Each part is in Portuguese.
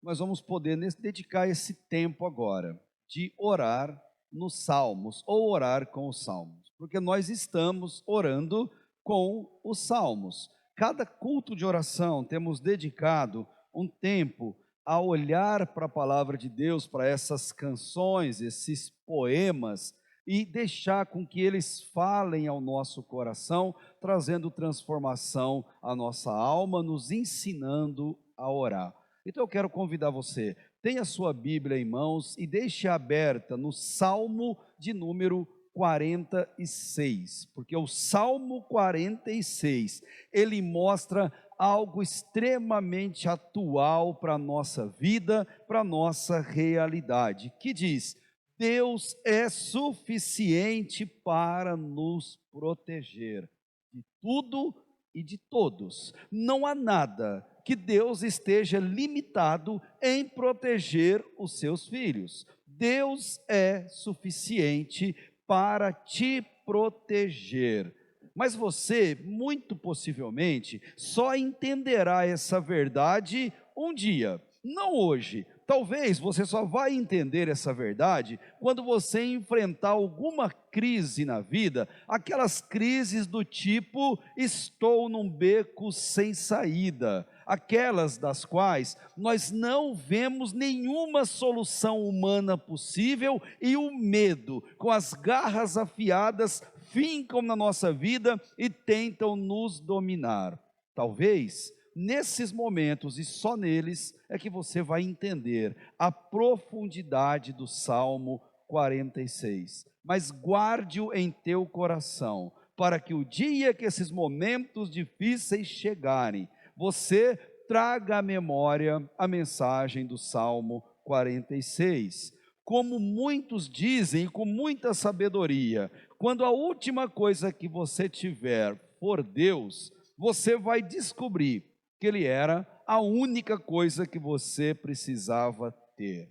nós vamos poder dedicar esse tempo agora de orar nos salmos ou orar com os salmos, porque nós estamos orando com os salmos. Cada culto de oração temos dedicado um tempo a olhar para a palavra de Deus, para essas canções, esses poemas, e deixar com que eles falem ao nosso coração, trazendo transformação à nossa alma, nos ensinando a orar. Então eu quero convidar você, tenha sua Bíblia em mãos e deixe aberta no Salmo de número 46, porque o Salmo 46, ele mostra algo extremamente atual para a nossa vida, para a nossa realidade, que diz: Deus é suficiente para nos proteger de tudo e de todos. Não há nada que Deus esteja limitado em proteger os seus filhos. Deus é suficiente para te proteger. Mas você, muito possivelmente, só entenderá essa verdade um dia, não hoje. Talvez você só vai entender essa verdade quando você enfrentar alguma crise na vida, aquelas crises do tipo: estou num beco sem saída, aquelas das quais nós não vemos nenhuma solução humana possível e o medo, com as garras afiadas, fincam na nossa vida e tentam nos dominar. Talvez nesses momentos, e só neles, é que você vai entender a profundidade do Salmo 46. Mas guarde-o em teu coração, para que o dia que esses momentos difíceis chegarem, você traga à memória a mensagem do Salmo 46. Como muitos dizem, com muita sabedoria, quando a última coisa que você tiver for Deus, você vai descobrir que Ele era a única coisa que você precisava ter.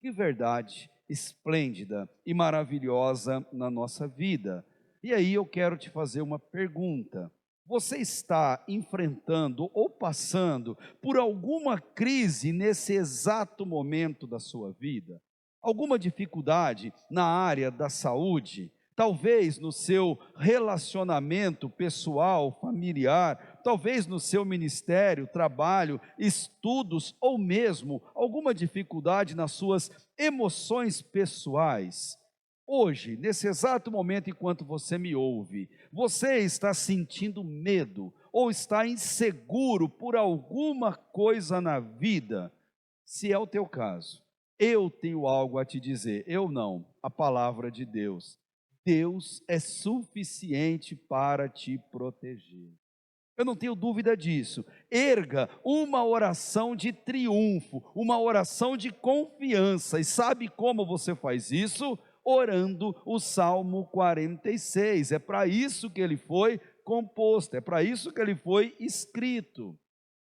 Que verdade esplêndida e maravilhosa na nossa vida. E aí eu quero te fazer uma pergunta: você está enfrentando ou passando por alguma crise nesse exato momento da sua vida? Alguma dificuldade na área da saúde? Talvez no seu relacionamento pessoal, familiar, talvez no seu ministério, trabalho, estudos, ou mesmo alguma dificuldade nas suas emoções pessoais. Hoje, nesse exato momento, enquanto você me ouve, você está sentindo medo ou está inseguro por alguma coisa na vida? Se é o teu caso, eu tenho algo a te dizer. Eu não, a palavra de Deus. Deus é suficiente para te proteger. Eu não tenho dúvida disso. Erga uma oração de triunfo, uma oração de confiança. E sabe como você faz isso? Orando o Salmo 46. É para isso que ele foi composto, é para isso que ele foi escrito.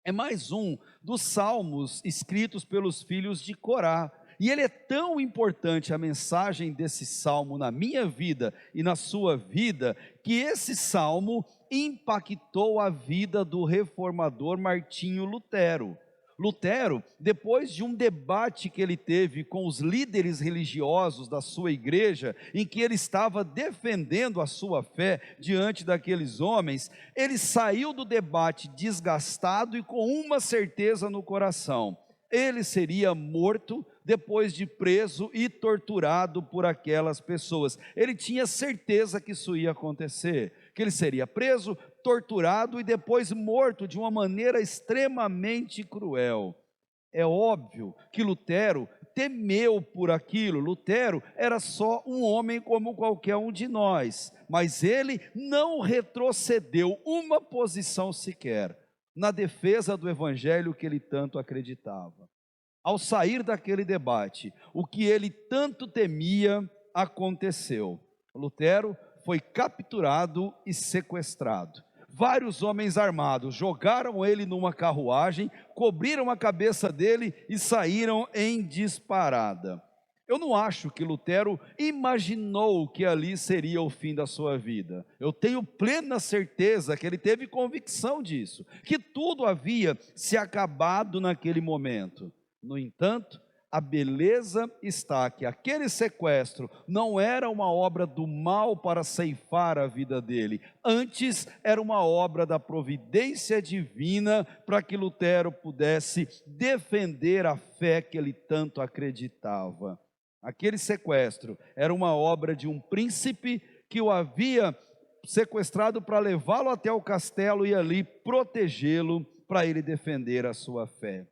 É mais um dos salmos escritos pelos filhos de Corá. E ele é tão importante, a mensagem desse salmo na minha vida e na sua vida, que esse salmo impactou a vida do reformador Martinho Lutero. Lutero, depois de um debate que ele teve com os líderes religiosos da sua igreja, em que ele estava defendendo a sua fé diante daqueles homens, ele saiu do debate desgastado e com uma certeza no coração: ele seria morto depois de preso e torturado por aquelas pessoas. Ele tinha certeza que isso ia acontecer, que ele seria preso, torturado e depois morto de uma maneira extremamente cruel. É óbvio que Lutero temeu por aquilo. Lutero era só um homem como qualquer um de nós, mas ele não retrocedeu uma posição sequer na defesa do evangelho que ele tanto acreditava. Ao sair daquele debate, o que ele tanto temia aconteceu. Lutero foi capturado e sequestrado. Vários homens armados jogaram ele numa carruagem, cobriram a cabeça dele e saíram em disparada. Eu não acho que Lutero imaginou que ali seria o fim da sua vida. Eu tenho plena certeza que ele teve convicção disso, que tudo havia se acabado naquele momento. No entanto, a beleza está que aquele sequestro não era uma obra do mal para ceifar a vida dele, antes era uma obra da providência divina para que Lutero pudesse defender a fé que ele tanto acreditava. Aquele sequestro era uma obra de um príncipe que o havia sequestrado para levá-lo até o castelo e ali protegê-lo para ele defender a sua fé.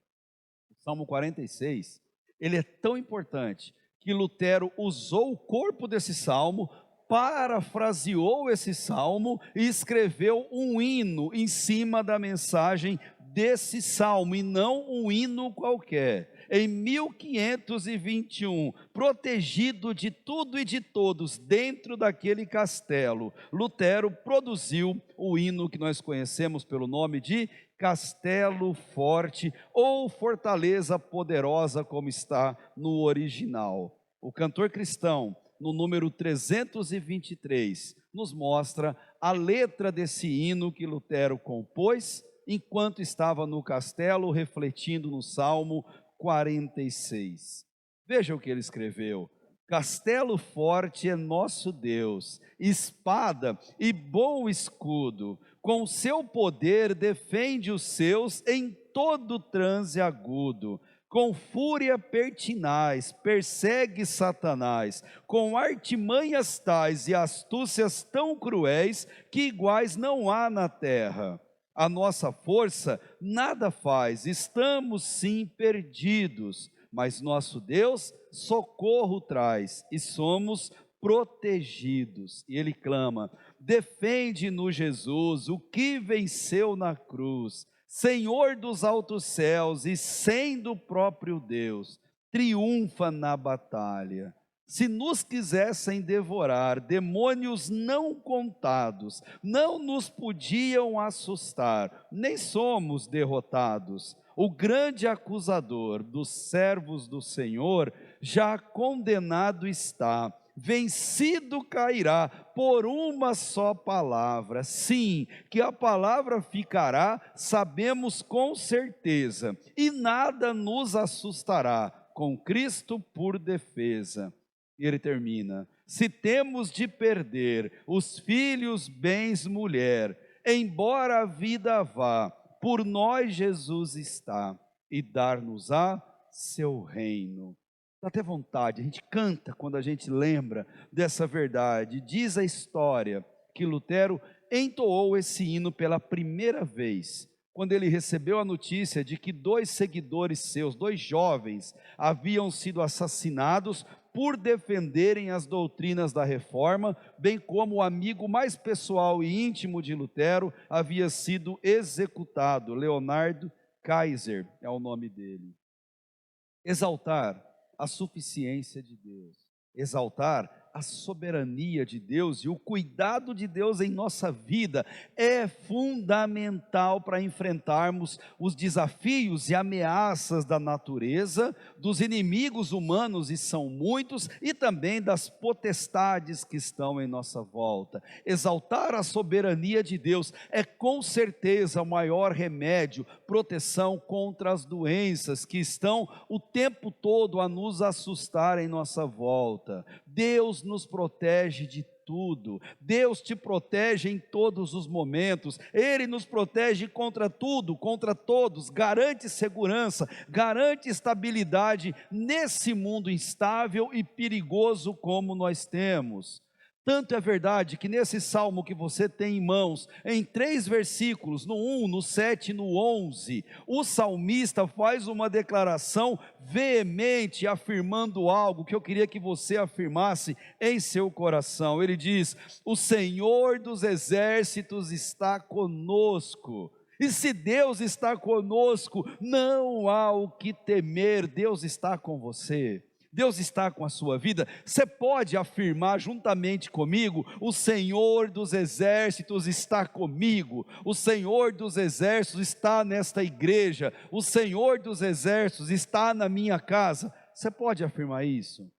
O Salmo 46, ele é tão importante que Lutero usou o corpo desse salmo, parafraseou esse salmo e escreveu um hino em cima da mensagem desse salmo, e não um hino qualquer. Em 1521, protegido de tudo e de todos dentro daquele castelo, Lutero produziu o hino que nós conhecemos pelo nome de Castelo Forte ou Fortaleza Poderosa, como está no original. O cantor cristão, no número 323, nos mostra a letra desse hino que Lutero compôs enquanto estava no castelo, refletindo no Salmo 46. Veja o que ele escreveu: castelo forte é nosso Deus, espada e bom escudo, com seu poder defende os seus em todo transe agudo. Com fúria pertinaz, persegue Satanás, com artimanhas tais e astúcias tão cruéis, que iguais não há na terra. A nossa força nada faz, estamos sim perdidos, mas nosso Deus socorro traz e somos protegidos. E ele clama: defende-nos, Jesus, o que venceu na cruz, Senhor dos altos céus e sendo o próprio Deus, triunfa na batalha. Se nos quisessem devorar, demônios não contados, não nos podiam assustar, nem somos derrotados. O grande acusador dos servos do Senhor já condenado está, vencido cairá por uma só palavra. Sim, que a palavra ficará, sabemos com certeza, e nada nos assustará, com Cristo por defesa. E ele termina: se temos de perder os filhos, bens, mulher, embora a vida vá, por nós Jesus está, e dar-nos-á seu reino. Dá até vontade, a gente canta quando a gente lembra dessa verdade. Diz a história que Lutero entoou esse hino pela primeira vez, quando ele recebeu a notícia de que 2 seguidores seus, 2 jovens, haviam sido assassinados por defenderem as doutrinas da reforma, bem como o amigo mais pessoal e íntimo de Lutero havia sido executado. Leonardo Kaiser é o nome dele. Exaltar a suficiência de Deus, exaltar a soberania de Deus e o cuidado de Deus em nossa vida é fundamental para enfrentarmos os desafios e ameaças da natureza, dos inimigos humanos, e são muitos, e também das potestades que estão em nossa volta. Exaltar a soberania de Deus é com certeza o maior remédio, proteção contra as doenças que estão o tempo todo a nos assustar em nossa volta. Deus nos protege de tudo, Deus te protege em todos os momentos, Ele nos protege contra tudo, contra todos, garante segurança, garante estabilidade nesse mundo instável e perigoso como nós temos. Tanto é verdade que nesse salmo que você tem em mãos, em 3 versículos, no 1, no 7 e no 11, o salmista faz uma declaração veemente, afirmando algo que eu queria que você afirmasse em seu coração. Ele diz: o Senhor dos exércitos está conosco. E se Deus está conosco, não há o que temer. Deus está com você, Deus está com a sua vida. Você pode afirmar juntamente comigo: o Senhor dos exércitos está comigo, o Senhor dos exércitos está nesta igreja, o Senhor dos exércitos está na minha casa. Você pode afirmar isso?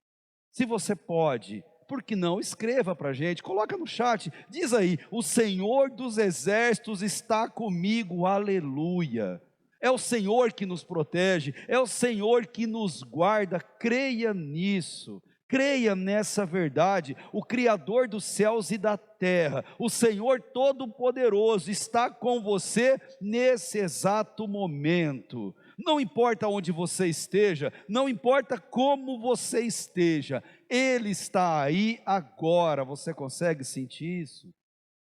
Se você pode, por que não? Escreva para a gente, coloca no chat, diz aí: o Senhor dos exércitos está comigo, aleluia. É o Senhor que nos protege, é o Senhor que nos guarda. Creia nisso, creia nessa verdade. O Criador dos céus e da terra, o Senhor Todo-Poderoso, está com você nesse exato momento. Não importa onde você esteja, não importa como você esteja, Ele está aí agora. Você consegue sentir isso?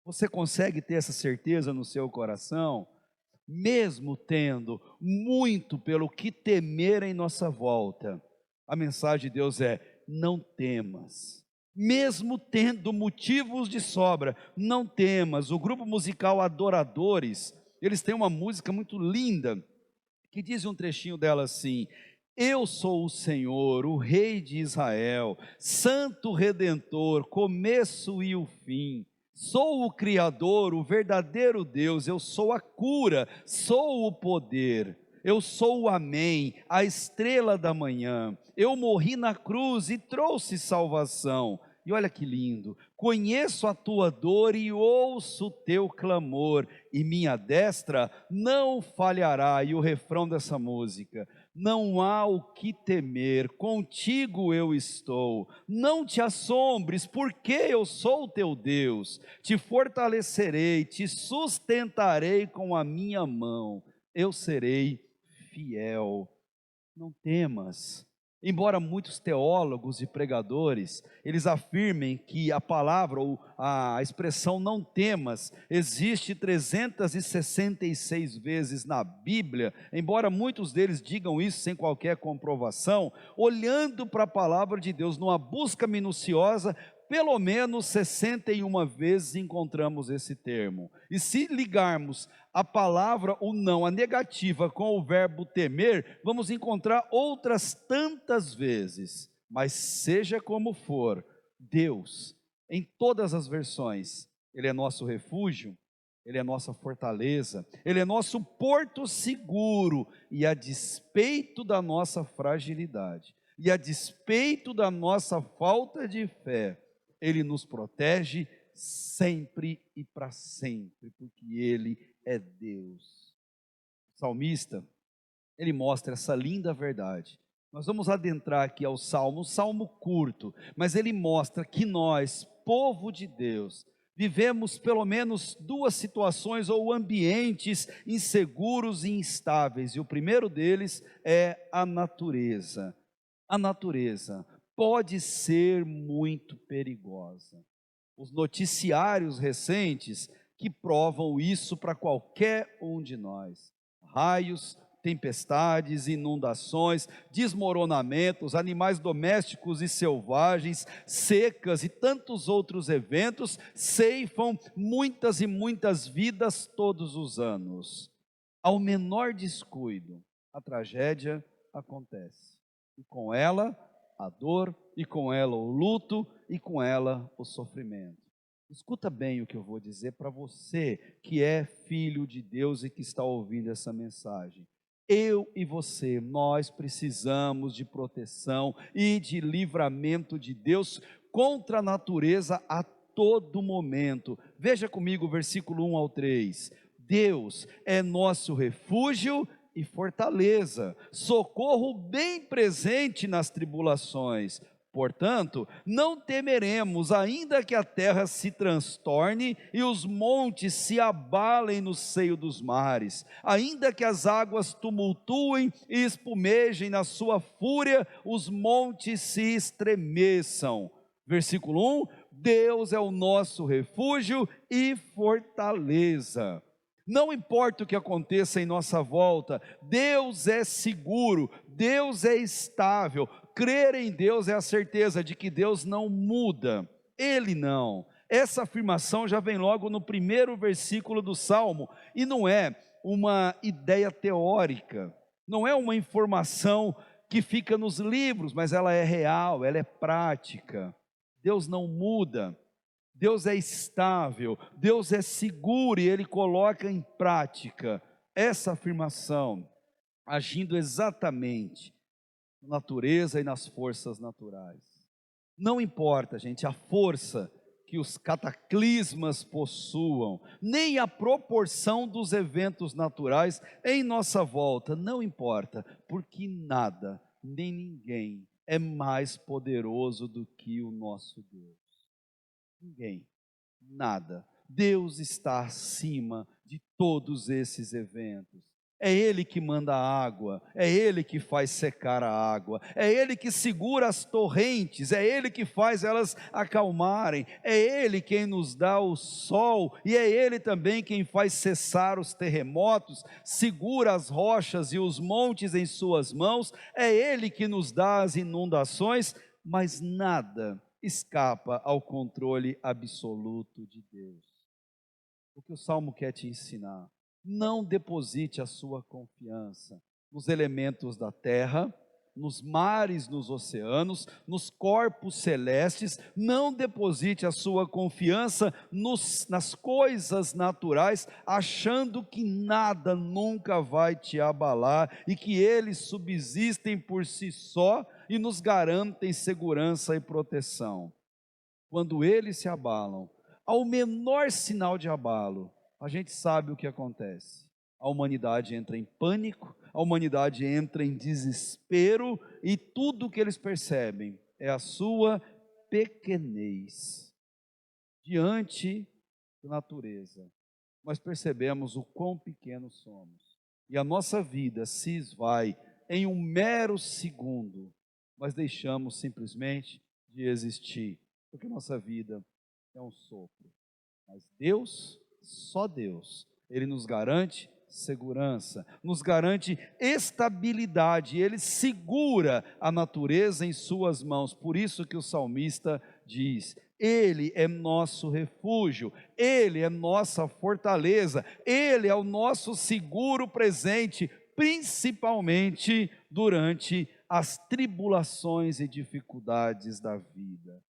Você consegue ter essa certeza no seu coração? Mesmo tendo muito pelo que temer em nossa volta, a mensagem de Deus é: não temas. Mesmo tendo motivos de sobra, não temas. O grupo musical Adoradores, eles têm uma música muito linda, que diz um trechinho dela assim: eu sou o Senhor, o Rei de Israel, Santo Redentor, começo e o fim. Sou o Criador, o verdadeiro Deus, eu sou a cura, sou o poder, eu sou o Amém, a estrela da manhã. Eu morri na cruz e trouxe salvação. E olha que lindo: conheço a tua dor e ouço o teu clamor, e minha destra não falhará. E o refrão dessa música: não há o que temer, contigo eu estou. Não te assombres, porque eu sou o teu Deus. Te fortalecerei, te sustentarei com a minha mão. Eu serei fiel. Não temas. Embora muitos teólogos e pregadores, eles afirmem que a palavra ou a expressão não temas existe 366 vezes na Bíblia, embora muitos deles digam isso sem qualquer comprovação, olhando para a palavra de Deus numa busca minuciosa, pelo menos 61 vezes encontramos esse termo. E se ligarmos a palavra o não, a negativa, com o verbo temer, vamos encontrar outras tantas vezes. Mas seja como for, Deus, em todas as versões, Ele é nosso refúgio, Ele é nossa fortaleza, Ele é nosso porto seguro, e a despeito da nossa fragilidade, e a despeito da nossa falta de fé, Ele nos protege sempre e para sempre, porque Ele é Deus. O salmista, ele mostra essa linda verdade. Nós vamos adentrar aqui ao salmo, um salmo curto, mas ele mostra que nós, povo de Deus, vivemos pelo menos duas situações ou ambientes inseguros e instáveis, e o primeiro deles é a natureza. A natureza pode ser muito perigosa. Os noticiários recentes que provam isso para qualquer um de nós: raios, tempestades, inundações, desmoronamentos, animais domésticos e selvagens, secas e tantos outros eventos ceifam muitas e muitas vidas todos os anos. Ao menor descuido, a tragédia acontece. E com ela, a dor, e com ela o luto, e com ela o sofrimento. Escuta bem o que eu vou dizer para você que é filho de Deus e que está ouvindo essa mensagem. Eu e você, nós precisamos de proteção e de livramento de Deus contra a natureza a todo momento. Veja comigo o versículo 1 ao 3. Deus é nosso refúgio e fortaleza, socorro bem presente nas tribulações. Portanto, não temeremos, ainda que a terra se transtorne e os montes se abalem no seio dos mares, ainda que as águas tumultuem e espumejem na sua fúria, os montes se estremeçam. Versículo 1: Deus é o nosso refúgio e fortaleza. Não importa o que aconteça em nossa volta, Deus é seguro, Deus é estável. Crer em Deus é a certeza de que Deus não muda, Ele não. Essa afirmação já vem logo no primeiro versículo do Salmo, e não é uma ideia teórica, não é uma informação que fica nos livros, mas ela é real, ela é prática. Deus não muda. Deus é estável, Deus é seguro e Ele coloca em prática essa afirmação, agindo exatamente na natureza e nas forças naturais. Não importa, gente, a força que que os cataclismas possuam, nem a proporção dos eventos naturais em nossa volta, não importa, porque nada, nem ninguém é mais poderoso do que o nosso Deus. Ninguém, nada. Deus está acima de todos esses eventos. É Ele que manda a água, é Ele que faz secar a água, é Ele que segura as torrentes, é Ele que faz elas acalmarem, é Ele quem nos dá o sol, e é Ele também quem faz cessar os terremotos, segura as rochas e os montes em suas mãos, é Ele que nos dá as inundações, mas nada escapa ao controle absoluto de Deus. O que o Salmo quer te ensinar? Não deposite a sua confiança nos elementos da terra, nos mares, nos oceanos, nos corpos celestes. Não deposite a sua confiança nas coisas naturais, achando que nada nunca vai te abalar e que eles subsistem por si só e nos garantem segurança e proteção. Quando eles se abalam, ao menor sinal de abalo, a gente sabe o que acontece. A humanidade entra em pânico, a humanidade entra em desespero, e tudo o que eles percebem é a sua pequenez diante da natureza. Nós percebemos o quão pequenos somos, e a nossa vida se esvai em um mero segundo. Nós deixamos simplesmente de existir, porque nossa vida é um sopro. Mas Deus, só Deus, Ele nos garante segurança, nos garante estabilidade, Ele segura a natureza em suas mãos. Por isso que o salmista diz: Ele é nosso refúgio, Ele é nossa fortaleza, Ele é o nosso seguro presente, principalmente durante as tribulações e dificuldades da vida.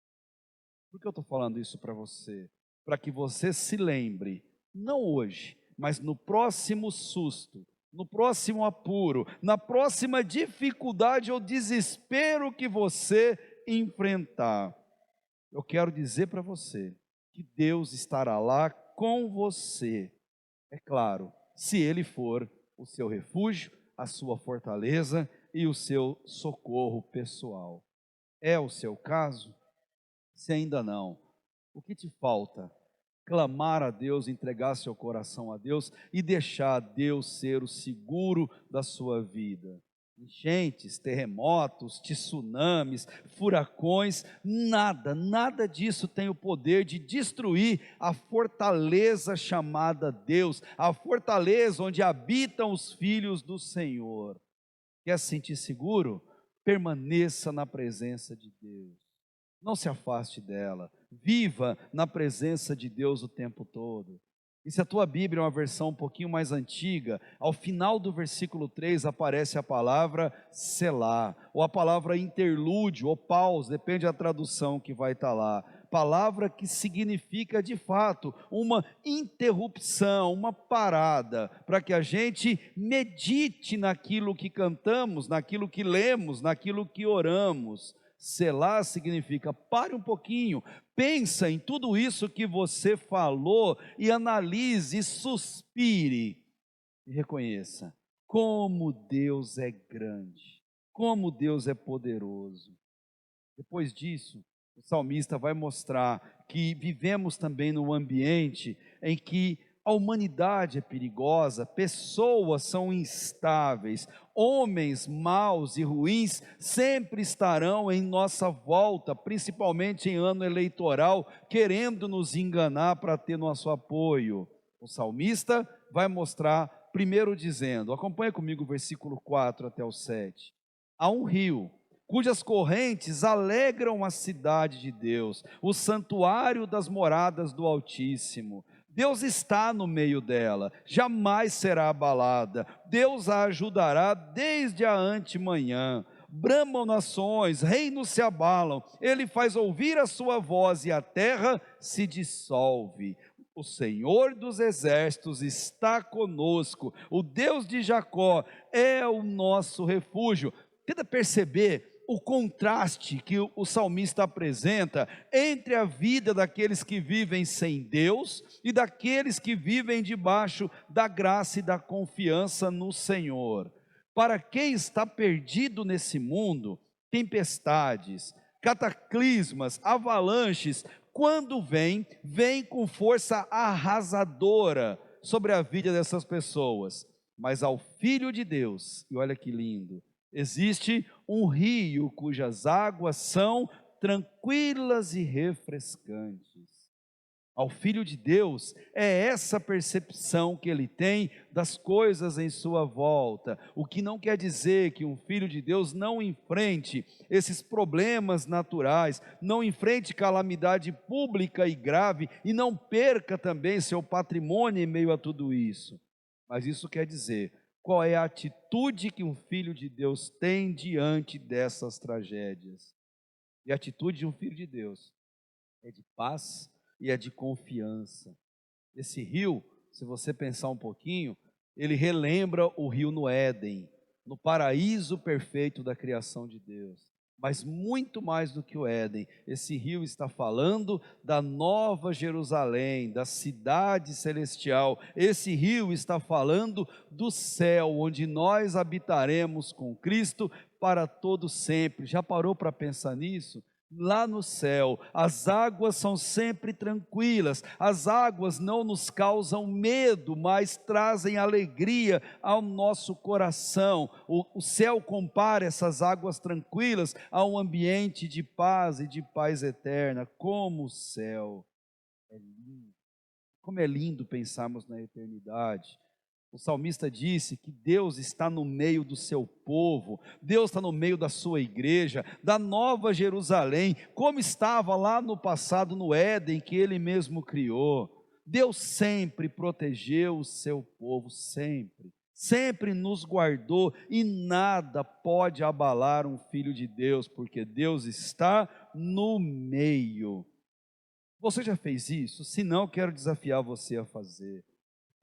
Por que eu estou falando isso para você? Para que você se lembre, não hoje, mas no próximo susto, no próximo apuro, na próxima dificuldade ou desespero que você enfrentar. Eu quero dizer para você que Deus estará lá com você. É claro, se Ele for o seu refúgio, a sua fortaleza e o seu socorro pessoal. É o seu caso? Se ainda não, o que te falta? Clamar a Deus, entregar seu coração a Deus e deixar Deus ser o seguro da sua vida. Enchentes, terremotos, tsunamis, furacões, nada disso tem o poder de destruir a fortaleza chamada Deus, a fortaleza onde habitam os filhos do Senhor. Quer se sentir seguro? Permaneça na presença de Deus. Não se afaste dela, viva na presença de Deus o tempo todo. E se a tua Bíblia é uma versão um pouquinho mais antiga, ao final do versículo 3 aparece a palavra Selá, ou a palavra interlúdio, ou pause, depende da tradução que vai estar lá. Palavra que significa de fato uma interrupção, uma parada, para que a gente medite naquilo que cantamos, naquilo que lemos, naquilo que oramos. Selá significa pare um pouquinho, pensa em tudo isso que você falou e analise, suspire e reconheça como Deus é grande, como Deus é poderoso. Depois disso, o salmista vai mostrar que vivemos também num ambiente em que a humanidade é perigosa, pessoas são instáveis, homens maus e ruins sempre estarão em nossa volta, principalmente em ano eleitoral, querendo nos enganar para ter nosso apoio. O salmista vai mostrar, primeiro dizendo, acompanha comigo o versículo 4 até o 7. Há um rio, cujas correntes alegram a cidade de Deus, o santuário das moradas do Altíssimo. Deus está no meio dela, jamais será abalada. Deus a ajudará desde a antemanhã. Bramam nações, reinos se abalam. Ele faz ouvir a sua voz e a terra se dissolve. O Senhor dos exércitos está conosco. O Deus de Jacó é o nosso refúgio. Tenta perceber o contraste que o salmista apresenta entre a vida daqueles que vivem sem Deus e daqueles que vivem debaixo da graça e da confiança no Senhor. Para quem está perdido nesse mundo, tempestades, cataclismas, avalanches, quando vem com força arrasadora sobre a vida dessas pessoas. Mas ao Filho de Deus, e olha que lindo, existe um rio cujas águas são tranquilas e refrescantes. Ao Filho de Deus, é essa percepção que ele tem das coisas em sua volta, o que não quer dizer que um Filho de Deus não enfrente esses problemas naturais, não enfrente calamidade pública e grave, e não perca também seu patrimônio em meio a tudo isso. Mas isso quer dizer, qual é a atitude que um Filho de Deus tem diante dessas tragédias? E a atitude de um Filho de Deus é de paz e é de confiança. Esse rio, se você pensar um pouquinho, ele relembra o rio no Éden, no paraíso perfeito da criação de Deus. Mas muito mais do que o Éden, esse rio está falando da nova Jerusalém, da cidade celestial. Esse rio está falando do céu, onde nós habitaremos com Cristo para todo sempre. Já parou para pensar nisso? Lá no céu, as águas são sempre tranquilas, as águas não nos causam medo, mas trazem alegria ao nosso coração. O céu compara essas águas tranquilas a um ambiente de paz e de paz eterna, como o céu é lindo. Como é lindo pensarmos na eternidade. O salmista disse que Deus está no meio do seu povo, Deus está no meio da sua igreja, da nova Jerusalém, como estava lá no passado no Éden, que ele mesmo criou. Deus sempre protegeu o seu povo, sempre nos guardou, e nada pode abalar um filho de Deus, porque Deus está no meio. Você já fez isso? Se não, quero desafiar você a fazer.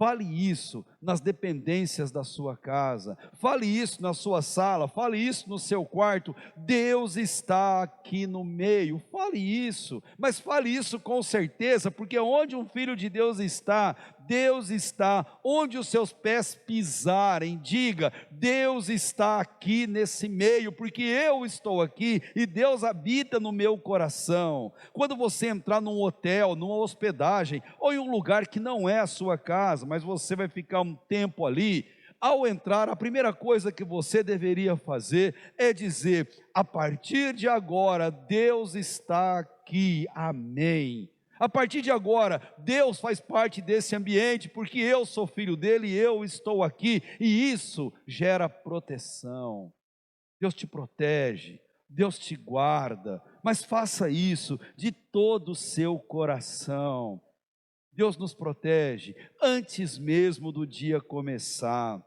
Fale isso nas dependências da sua casa, fale isso na sua sala, fale isso no seu quarto. Deus está aqui no meio, fale isso, mas fale isso com certeza, porque onde um filho de Deus está, Deus está. Onde os seus pés pisarem, diga: Deus está aqui nesse meio, porque eu estou aqui e Deus habita no meu coração. Quando você entrar num hotel, numa hospedagem, ou em um lugar que não é a sua casa, mas você vai ficar um tempo ali, ao entrar, a primeira coisa que você deveria fazer é dizer: a partir de agora, Deus está aqui, amém. A partir de agora, Deus faz parte desse ambiente, porque eu sou filho dele e eu estou aqui, e isso gera proteção. Deus te protege, Deus te guarda, mas faça isso de todo o seu coração. Deus nos protege antes mesmo do dia começar.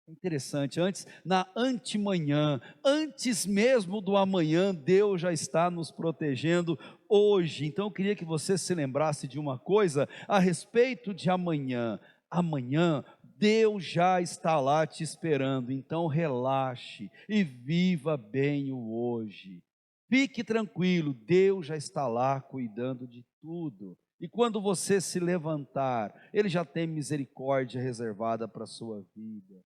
Interessante, na antemanhã, antes mesmo do amanhã, Deus já está nos protegendo hoje. Então eu queria que você se lembrasse de uma coisa a respeito de amanhã. Amanhã Deus já está lá te esperando, então relaxe e viva bem o hoje. Fique tranquilo, Deus já está lá cuidando de tudo. E quando você se levantar, Ele já tem misericórdia reservada para a sua vida.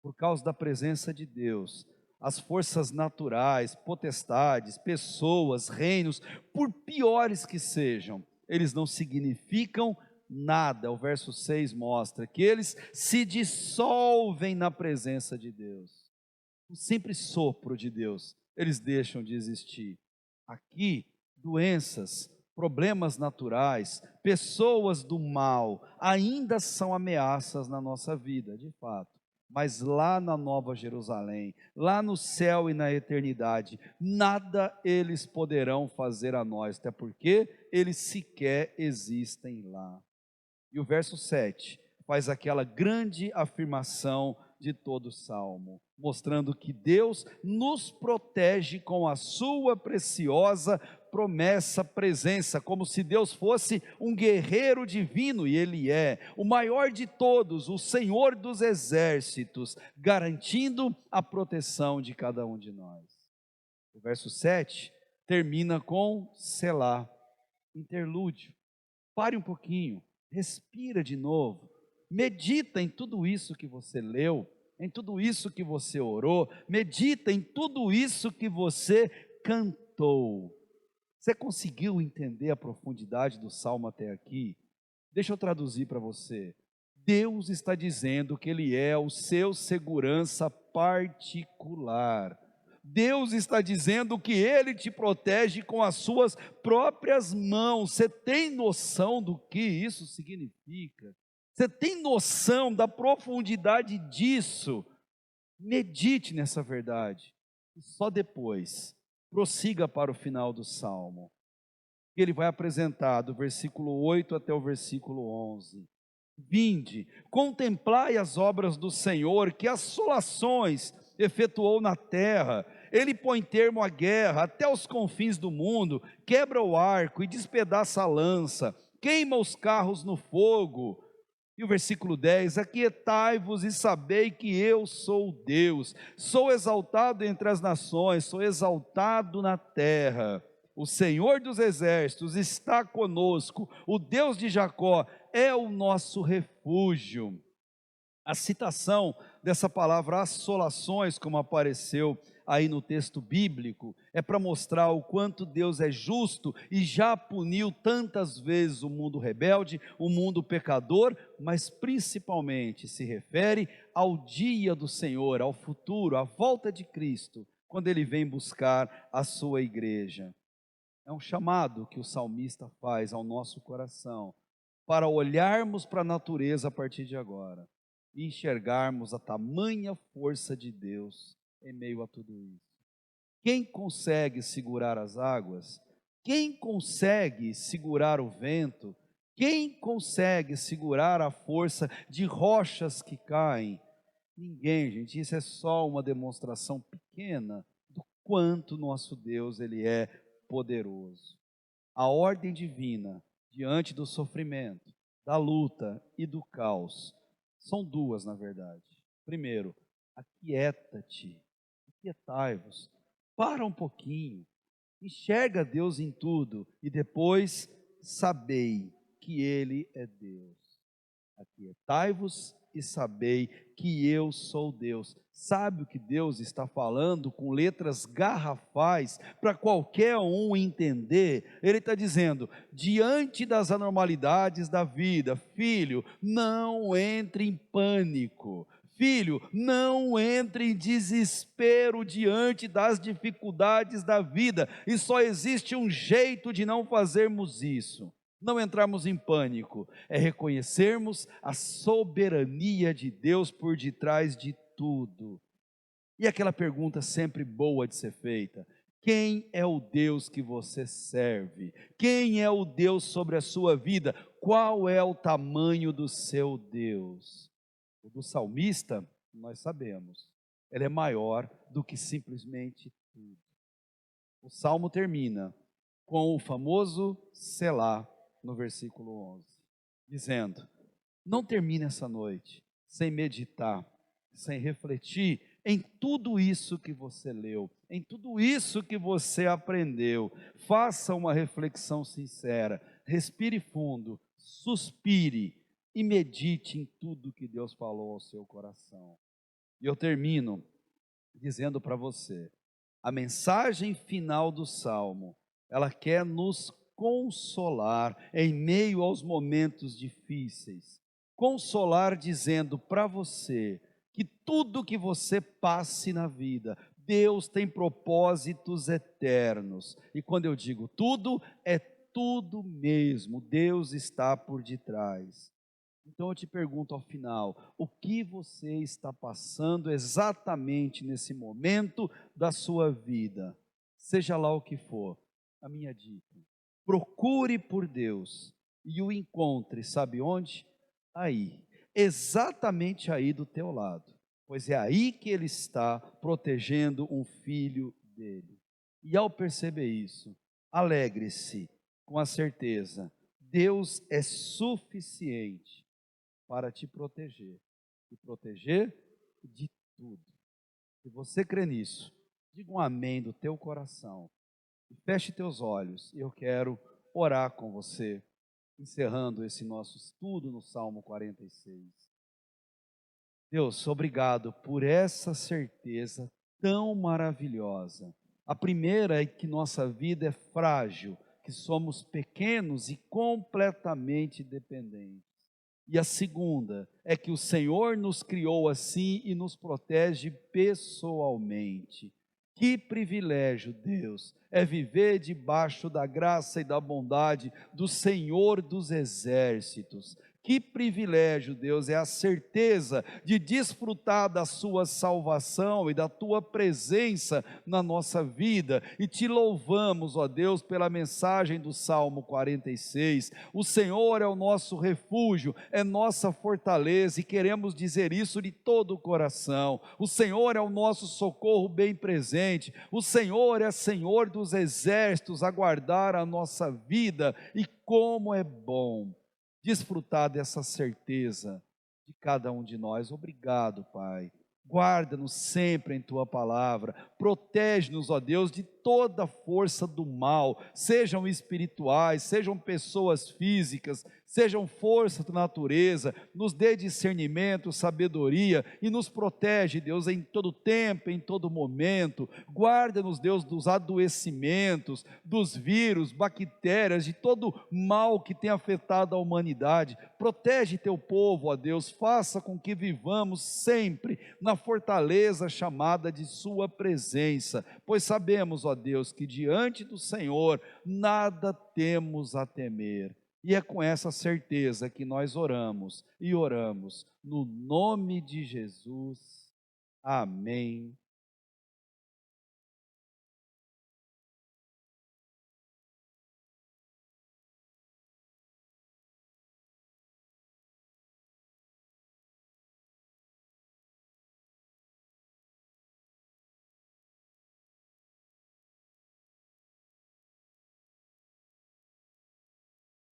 Por causa da presença de Deus, as forças naturais, potestades, pessoas, reinos, por piores que sejam, eles não significam nada. O verso 6 mostra que eles se dissolvem na presença de Deus. O simples sopro de Deus, eles deixam de existir. Aqui, doenças, problemas naturais, pessoas do mal, ainda são ameaças na nossa vida, de fato. Mas lá na Nova Jerusalém, lá no céu e na eternidade, nada eles poderão fazer a nós, até porque eles sequer existem lá. E o verso 7 faz aquela grande afirmação de todo o salmo, mostrando que Deus nos protege com a sua preciosa promessa, presença, como se Deus fosse um guerreiro divino, e Ele é o maior de todos, o Senhor dos exércitos, garantindo a proteção de cada um de nós. O verso 7 termina com Selá, interlúdio. Pare um pouquinho, respira de novo, medita em tudo isso que você leu, em tudo isso que você orou, medita em tudo isso que você cantou. Você conseguiu entender a profundidade do salmo até aqui? Deixa eu traduzir para você. Deus está dizendo que Ele é o seu segurança particular. Deus está dizendo que Ele te protege com as suas próprias mãos. Você tem noção do que isso significa? Você tem noção da profundidade disso? Medite nessa verdade. E só depois, prossiga para o final do Salmo. Ele vai apresentar do versículo 8 até o versículo 11. Vinde, contemplai as obras do Senhor, que assolações efetuou na terra. Ele põe termo à guerra até os confins do mundo, quebra o arco e despedaça a lança, queima os carros no fogo. E o versículo 10, aquietai-vos e sabei que eu sou Deus, sou exaltado entre as nações, sou exaltado na terra. O Senhor dos exércitos está conosco, o Deus de Jacó é o nosso refúgio. A citação dessa palavra assolações, como apareceu aí no texto bíblico, é para mostrar o quanto Deus é justo e já puniu tantas vezes o mundo rebelde, o mundo pecador, mas principalmente se refere ao dia do Senhor, ao futuro, à volta de Cristo, quando Ele vem buscar a sua igreja. É um chamado que o salmista faz ao nosso coração, para olharmos para a natureza a partir de agora e enxergarmos a tamanha força de Deus em meio a tudo isso. Quem consegue segurar as águas? Quem consegue segurar o vento? Quem consegue segurar a força de rochas que caem? Ninguém, gente. Isso é só uma demonstração pequena do quanto nosso Deus ele é poderoso. A ordem divina diante do sofrimento, da luta e do caos são duas, na verdade. Primeiro, aquieta-te, aquietai-vos, para um pouquinho, enxerga Deus em tudo e depois sabei que Ele é Deus. Aquietai-vos e sabei que eu sou Deus. Sabe o que Deus está falando com letras garrafais para qualquer um entender? Ele está dizendo, diante das anormalidades da vida, filho, não entre em pânico. Filho, não entre em desespero diante das dificuldades da vida, e só existe um jeito de não fazermos isso. Não entrarmos em pânico, é reconhecermos a soberania de Deus por detrás de tudo. E aquela pergunta sempre boa de ser feita: quem é o Deus que você serve? Quem é o Deus sobre a sua vida? Qual é o tamanho do seu Deus? O do salmista, nós sabemos, ele é maior do que simplesmente tudo. O salmo termina com o famoso Selá, no versículo 11, dizendo, não termine essa noite sem meditar, sem refletir em tudo isso que você leu, em tudo isso que você aprendeu. Faça uma reflexão sincera, respire fundo, suspire e medite em tudo que Deus falou ao seu coração. E eu termino dizendo para você, a mensagem final do Salmo, ela quer nos consolar em meio aos momentos difíceis. Consolar dizendo para você que tudo que você passe na vida, Deus tem propósitos eternos. E quando eu digo tudo, é tudo mesmo. Deus está por detrás. Então eu te pergunto ao final, o que você está passando exatamente nesse momento da sua vida? Seja lá o que for, a minha dica, procure por Deus e o encontre, sabe onde? Aí, exatamente aí do teu lado, pois é aí que Ele está protegendo um filho dele. E ao perceber isso, alegre-se com a certeza, Deus é suficiente para te proteger, e proteger de tudo. Se você crê nisso, Diga um amém do teu coração. Feche teus olhos e eu quero orar com você, encerrando esse nosso estudo no Salmo 46. Deus, obrigado por essa certeza tão maravilhosa. A primeira é que nossa vida é frágil, que somos pequenos e completamente dependentes. E a segunda é que o Senhor nos criou assim e nos protege pessoalmente. Que privilégio, Deus, é viver debaixo da graça e da bondade do Senhor dos exércitos. Que privilégio, Deus, é a certeza de desfrutar da sua salvação e da tua presença na nossa vida. E te louvamos, ó Deus, pela mensagem do Salmo 46. O Senhor é o nosso refúgio, é nossa fortaleza, e queremos dizer isso de todo o coração. O Senhor é o nosso socorro bem presente. O Senhor é Senhor dos exércitos a guardar a nossa vida. E como é bom desfrutar dessa certeza de cada um de nós. Obrigado, Pai. Guarda-nos sempre em Tua palavra, protege-nos, ó Deus, de toda força do mal, sejam espirituais, sejam pessoas físicas, sejam forças da natureza, nos dê discernimento, sabedoria e nos protege, Deus, em todo tempo, em todo momento. Guarda-nos, Deus, dos adoecimentos, dos vírus, bactérias, de todo mal que tem afetado a humanidade. Protege teu povo, ó Deus, faça com que vivamos sempre na fortaleza chamada de sua presença, pois sabemos, ó Deus, que diante do Senhor nada temos a temer. E é com essa certeza que nós oramos, e oramos no nome de Jesus. Amém